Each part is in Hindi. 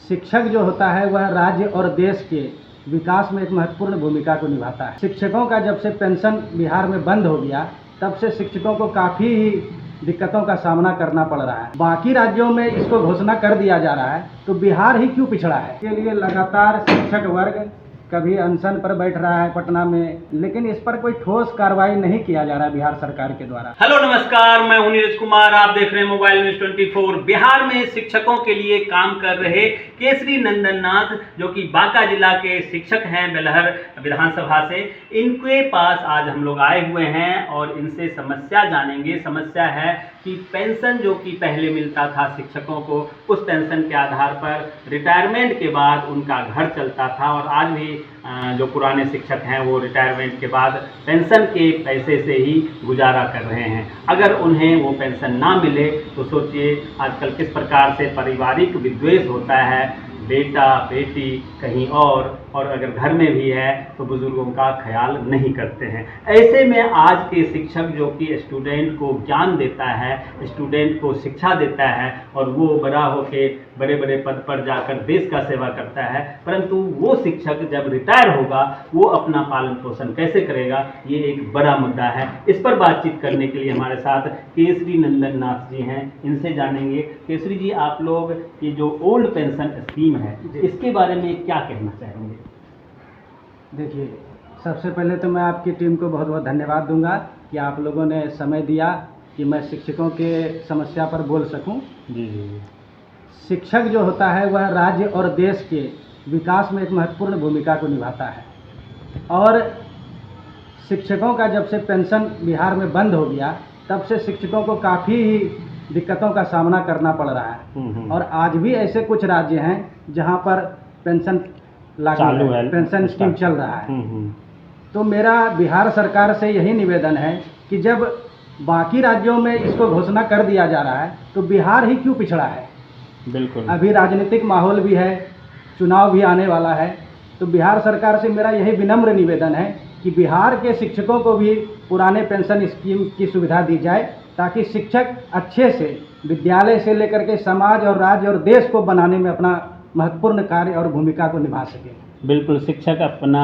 शिक्षक जो होता है वह राज्य और देश के विकास में एक महत्वपूर्ण भूमिका को निभाता है। शिक्षकों का जब से पेंशन बिहार में बंद हो गया तब से शिक्षकों को काफ़ी ही दिक्कतों का सामना करना पड़ रहा है। बाकी राज्यों में इसको घोषणा कर दिया जा रहा है तो बिहार ही क्यों पिछड़ा है। इसके लिए लगातार शिक्षक वर्ग कभी अनशन पर बैठ रहा है पटना में, लेकिन इस पर कोई ठोस कार्रवाई नहीं किया जा रहा है बिहार सरकार के द्वारा। हेलो नमस्कार, मैं हूं नीरज कुमार, आप देख रहे हैं मोबाइल न्यूज 24। बिहार में शिक्षकों के लिए काम कर रहे केसरी नंदन नाथ, जो कि बांका जिला के शिक्षक हैं बेलहर विधानसभा से, इनके पास आज हम लोग आए हुए हैं और इनसे समस्या जानेंगे। समस्या है कि पेंशन जो कि पहले मिलता था शिक्षकों को, उस पेंशन के आधार पर रिटायरमेंट के बाद उनका घर चलता था और आज भी जो पुराने शिक्षक हैं वो रिटायरमेंट के बाद पेंशन के पैसे से ही गुजारा कर रहे हैं। अगर उन्हें वो पेंशन ना मिले तो सोचिए आजकल किस प्रकार से पारिवारिक विद्वेष होता है, बेटा बेटी कहीं और अगर घर में भी है तो बुजुर्गों का ख्याल नहीं करते हैं। ऐसे में आज के शिक्षक जो कि स्टूडेंट को ज्ञान देता है, स्टूडेंट को शिक्षा देता है और वो बड़ा होके बड़े बड़े पद पर जाकर देश का सेवा करता है, परंतु वो शिक्षक जब रिटायर होगा वो अपना पालन पोषण कैसे करेगा, ये एक बड़ा मुद्दा है। इस पर बातचीत करने के लिए हमारे साथ केसरी नंदन नाथ जी हैं, इनसे जानेंगे। केसरी जी, आप लोग ये जो ओल्ड पेंशन स्कीम है इसके बारे में क्या कहना चाहेंगे? देखिए, सबसे पहले तो मैं आपकी टीम को बहुत बहुत धन्यवाद दूंगा कि आप लोगों ने समय दिया कि मैं शिक्षकों के समस्या पर बोल सकूं। जी। शिक्षक जो होता है वह राज्य और देश के विकास में एक महत्वपूर्ण भूमिका को निभाता है और शिक्षकों का जब से पेंशन बिहार में बंद हो गया तब से शिक्षकों को काफ़ी ही दिक्कतों का सामना करना पड़ रहा है। और आज भी ऐसे कुछ राज्य हैं जहां पर पेंशन लागू है, पेंशन स्कीम चल रहा है। तो मेरा बिहार सरकार से यही निवेदन है कि जब बाकी राज्यों में इसको घोषणा कर दिया जा रहा है तो बिहार ही क्यों पिछड़ा है। बिल्कुल, अभी राजनीतिक माहौल भी है, चुनाव भी आने वाला है, तो बिहार सरकार से मेरा यही विनम्र निवेदन है कि बिहार के शिक्षकों को भी पुराने पेंशन स्कीम की सुविधा दी जाए ताकि शिक्षक अच्छे से विद्यालय से लेकर के समाज और राज्य और देश को बनाने में अपना महत्वपूर्ण कार्य और भूमिका को निभा सके। बिल्कुल, शिक्षक अपना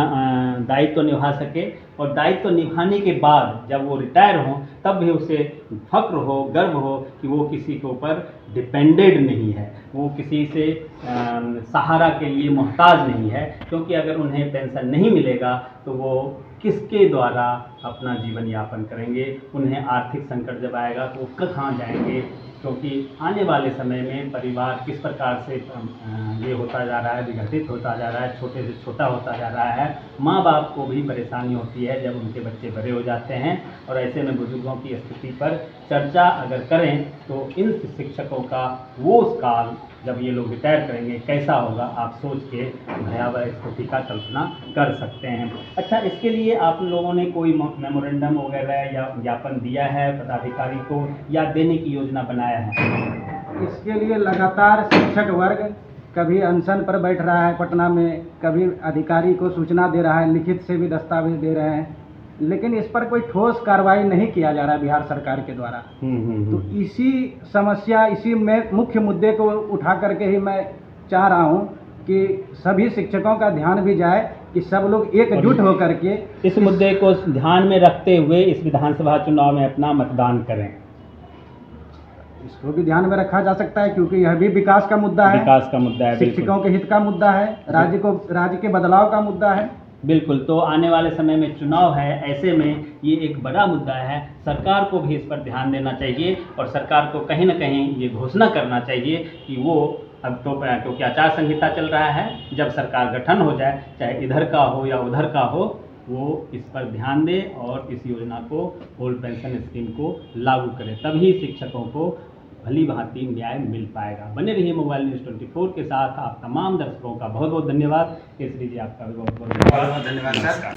दायित्व निभा सके और दायित्व निभाने के बाद जब वो रिटायर हों तब भी उसे फक्र हो, गर्व हो कि वो किसी के ऊपर डिपेंडेड नहीं है, वो किसी से सहारा के लिए मोहताज नहीं है। क्योंकि अगर उन्हें पेंशन नहीं मिलेगा तो वो किसके द्वारा अपना जीवन यापन करेंगे, उन्हें आर्थिक संकट जब आएगा तो वो कहाँ जाएंगे। क्योंकि आने वाले समय में परिवार किस प्रकार से ये होता जा रहा है, विघटित होता जा रहा है, छोटे से छोटा होता जा रहा है। माँ बाप को भी परेशानी होती है जब उनके बच्चे बड़े हो जाते हैं और ऐसे में बुजुर्गों की स्थिति पर चर्चा अगर करें तो इन शिक्षकों का वो काल जब ये लोग रिटायर करेंगे कैसा होगा, आप सोच के भयावह स्थिति का कल्पना कर सकते हैं। अच्छा, इसके लिए आप लोगों ने कोई मेमोरेंडम वगैरह या ज्ञापन दिया है पदाधिकारी को या देने की योजना बनाया है? इसके लिए लगातार शिक्षक वर्ग कभी अनशन पर बैठ रहा है पटना में, कभी अधिकारी को सूचना दे रहा है, लिखित से भी दस्तावेज दे रहे हैं, लेकिन इस पर कोई ठोस कार्रवाई नहीं किया जा रहा है बिहार सरकार के द्वारा। तो इसी समस्या, इसी में मुख्य मुद्दे को उठा करके ही मैं चाह रहा हूं कि सभी शिक्षकों का ध्यान भी जाए कि सब लोग एकजुट होकर के इस मुद्दे को ध्यान में रखते हुए इस विधानसभा चुनाव में अपना मतदान करें। इसको भी ध्यान में रखा जा सकता है क्योंकि यह भी विकास का मुद्दा है, विकास का मुद्दा है, शिक्षकों के हित का मुद्दा है, राज्य के बदलाव का मुद्दा है। बिल्कुल, तो आने वाले समय में चुनाव है, ऐसे में ये एक बड़ा मुद्दा है। सरकार को भी इस पर ध्यान देना चाहिए और सरकार को कहीं ना कहीं ये घोषणा करना चाहिए कि वो अब तो क्योंकि आचार संहिता चल रहा है, जब सरकार गठन हो जाए, चाहे इधर का हो या उधर का हो, वो इस पर ध्यान दे और इस योजना को, ओल्ड पेंशन स्कीम को लागू करे, तभी शिक्षकों को भली भांति न्याय मिल पाएगा। बने रहिए मोबाइल न्यूज़ 24 के साथ। आप तमाम दर्शकों का बहुत बहुत धन्यवाद। केसरी जी, आपका भी बहुत बहुत धन्यवाद। धन्यवाद सर।